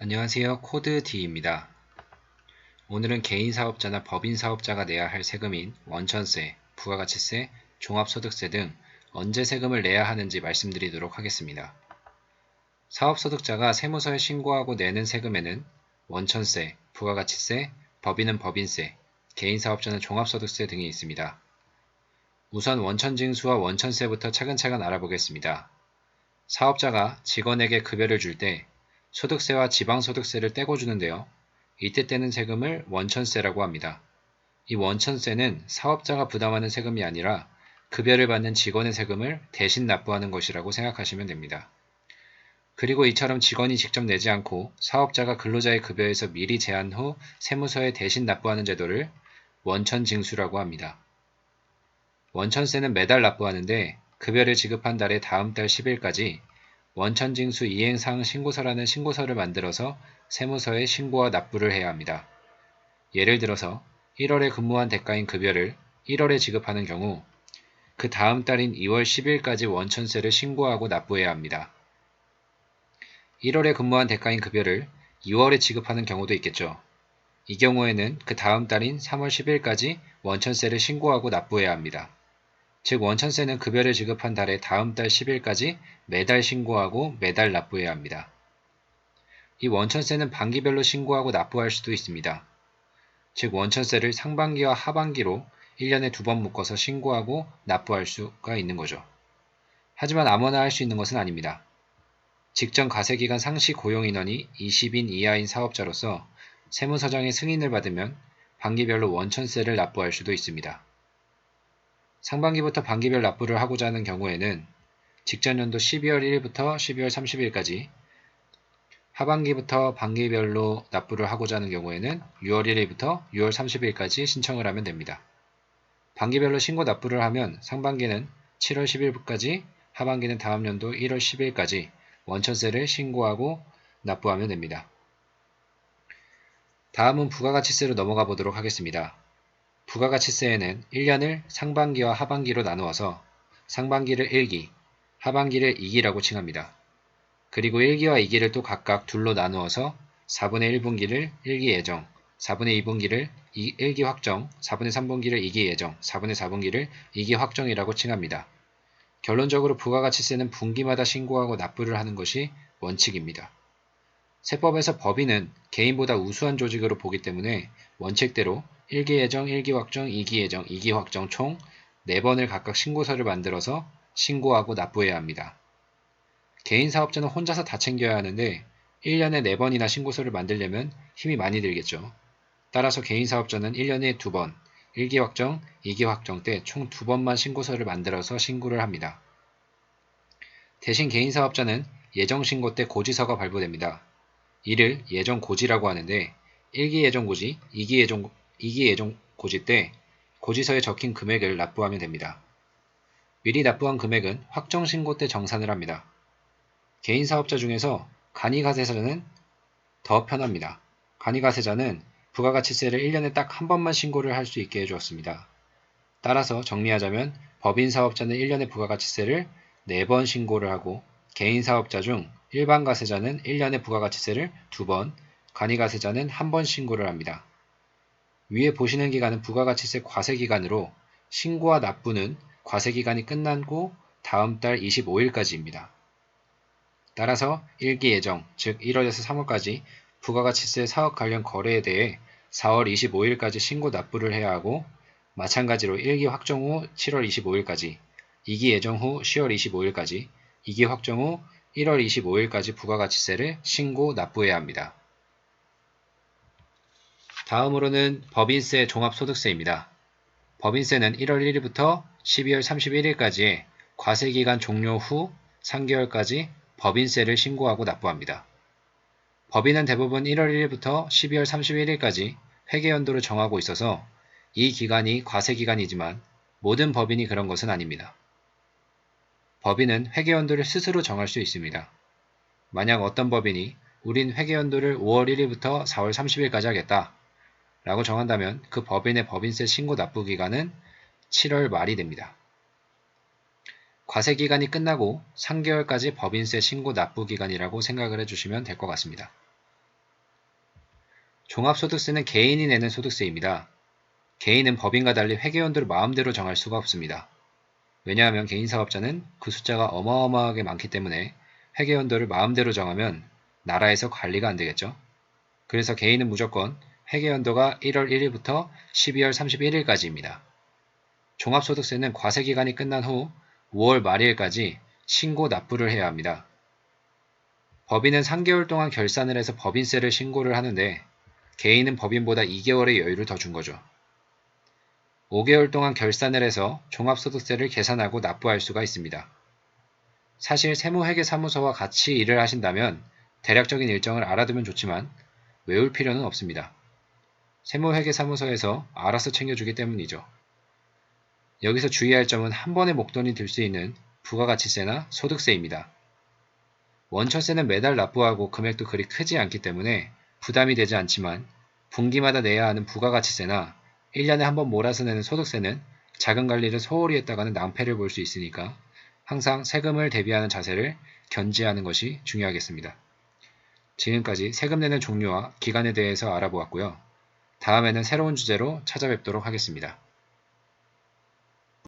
안녕하세요. 코드D입니다. 오늘은 개인사업자나 법인사업자가 내야 할 세금인 원천세, 부가가치세, 종합소득세 등 언제 세금을 내야 하는지 말씀드리도록 하겠습니다. 사업소득자가 세무서에 신고하고 내는 세금에는 원천세, 부가가치세, 법인은 법인세, 개인사업자는 종합소득세 등이 있습니다. 우선 원천징수와 원천세부터 차근차근 알아보겠습니다. 사업자가 직원에게 급여를 줄 때 소득세와 지방소득세를 떼고 주는데요. 이때 떼는 세금을 원천세라고 합니다. 이 원천세는 사업자가 부담하는 세금이 아니라 급여를 받는 직원의 세금을 대신 납부하는 것이라고 생각하시면 됩니다. 그리고 이처럼 직원이 직접 내지 않고 사업자가 근로자의 급여에서 미리 제한 후 세무서에 대신 납부하는 제도를 원천징수라고 합니다. 원천세는 매달 납부하는데 급여를 지급한 달의 다음 달 10일까지 원천징수 이행사항 신고서라는 신고서를 만들어서 세무서에 신고와 납부를 해야 합니다. 예를 들어서 1월에 근무한 대가인 급여를 1월에 지급하는 경우 그 다음 달인 2월 10일까지 원천세를 신고하고 납부해야 합니다. 1월에 근무한 대가인 급여를 2월에 지급하는 경우도 있겠죠. 이 경우에는 그 다음 달인 3월 10일까지 원천세를 신고하고 납부해야 합니다. 즉 원천세는 급여를 지급한 달의 다음 달 10일까지 매달 신고하고 매달 납부해야 합니다. 이 원천세는 반기별로 신고하고 납부할 수도 있습니다. 즉 원천세를 상반기와 하반기로 1년에 2번 묶어서 신고하고 납부할 수가 있는 거죠. 하지만 아무나 할 수 있는 것은 아닙니다. 직전 과세기간 상시 고용인원이 20인 이하인 사업자로서 세무서장의 승인을 받으면 반기별로 원천세를 납부할 수도 있습니다. 상반기부터 반기별 납부를 하고자 하는 경우에는 직전 연도 12월 1일부터 12월 30일까지, 하반기부터 반기별로 납부를 하고자 하는 경우에는 6월 1일부터 6월 30일까지 신청을 하면 됩니다. 반기별로 신고 납부를 하면 상반기는 7월 10일까지, 하반기는 다음 연도 1월 10일까지 원천세를 신고하고 납부하면 됩니다. 다음은 부가가치세로 넘어가 보도록 하겠습니다. 부가가치세에는 1년을 상반기와 하반기로 나누어서 상반기를 1기, 하반기를 2기라고 칭합니다. 그리고 1기와 2기를 또 각각 둘로 나누어서 4분의 1분기를 1기 예정, 4분의 2분기를 1기 확정, 4분의 3분기를 2기 예정, 4분의 4분기를 2기 확정이라고 칭합니다. 결론적으로 부가가치세는 분기마다 신고하고 납부를 하는 것이 원칙입니다. 세법에서 법인은 개인보다 우수한 조직으로 보기 때문에 원칙대로 1기 예정, 1기 확정, 2기 예정, 2기 확정 총 4번을 각각 신고서를 만들어서 신고하고 납부해야 합니다. 개인 사업자는 혼자서 다 챙겨야 하는데 1년에 4번이나 신고서를 만들려면 힘이 많이 들겠죠. 따라서 개인 사업자는 1년에 2번, 1기 확정, 2기 확정 때 총 2번만 신고서를 만들어서 신고를 합니다. 대신 개인 사업자는 예정 신고 때 고지서가 발부됩니다. 이를 예정고지라고 하는데 1기 예정고지, 2기 예정고지 때 고지서에 적힌 금액을 납부하면 됩니다. 미리 납부한 금액은 확정신고 때 정산을 합니다. 개인사업자 중에서 간이가세자는 더 편합니다. 간이가세자는 부가가치세를 1년에 딱 한 번만 신고를 할 수 있게 해주었습니다. 따라서 정리하자면 법인사업자는 1년에 부가가치세를 4번 신고를 하고 개인사업자 중 일반가세자는 1년에 부가가치세를 2번, 간이가세자는 1번 신고를 합니다. 위에 보시는 기간은 부가가치세 과세기간으로 신고와 납부는 과세기간이 끝나고 다음 달 25일까지입니다. 따라서 1기 예정, 즉 1월에서 3월까지 부가가치세 사업 관련 거래에 대해 4월 25일까지 신고 납부를 해야 하고 마찬가지로 1기 확정 후 7월 25일까지, 2기 예정 후 10월 25일까지, 2기 확정 후 1월 25일까지 부가가치세를 신고 납부해야 합니다. 다음으로는 법인세 종합소득세입니다. 법인세는 1월 1일부터 12월 31일까지의 과세기간 종료 후 3개월까지 법인세를 신고하고 납부합니다. 법인은 대부분 1월 1일부터 12월 31일까지 회계연도를 정하고 있어서 이 기간이 과세기간이지만 모든 법인이 그런 것은 아닙니다. 법인은 회계연도를 스스로 정할 수 있습니다. 만약 어떤 법인이 우린 회계연도를 5월 1일부터 4월 30일까지 하겠다 라고 정한다면 그 법인의 법인세 신고 납부 기간은 7월 말이 됩니다. 과세기간이 끝나고 3개월까지 법인세 신고 납부 기간이라고 생각을 해주시면 될 것 같습니다. 종합소득세는 개인이 내는 소득세입니다. 개인은 법인과 달리 회계연도를 마음대로 정할 수가 없습니다. 왜냐하면 개인사업자는 그 숫자가 어마어마하게 많기 때문에 회계연도를 마음대로 정하면 나라에서 관리가 안되겠죠. 그래서 개인은 무조건 회계연도가 1월 1일부터 12월 31일까지입니다. 종합소득세는 과세기간이 끝난 후 5월 말일까지 신고 납부를 해야 합니다. 법인은 3개월 동안 결산을 해서 법인세를 신고를 하는데 개인은 법인보다 2개월의 여유를 더 준 거죠. 5개월 동안 결산을 해서 종합소득세를 계산하고 납부할 수가 있습니다. 사실 세무회계사무소와 같이 일을 하신다면 대략적인 일정을 알아두면 좋지만 외울 필요는 없습니다. 세무회계사무소에서 알아서 챙겨주기 때문이죠. 여기서 주의할 점은 한 번에 목돈이 들 수 있는 부가가치세나 소득세입니다. 원천세는 매달 납부하고 금액도 그리 크지 않기 때문에 부담이 되지 않지만 분기마다 내야 하는 부가가치세나 1년에 한 번 몰아서 내는 소득세는 자금 관리를 소홀히 했다가는 낭패를 볼 수 있으니까 항상 세금을 대비하는 자세를 견지하는 것이 중요하겠습니다. 지금까지 세금 내는 종류와 기간에 대해서 알아보았고요. 다음에는 새로운 주제로 찾아뵙도록 하겠습니다.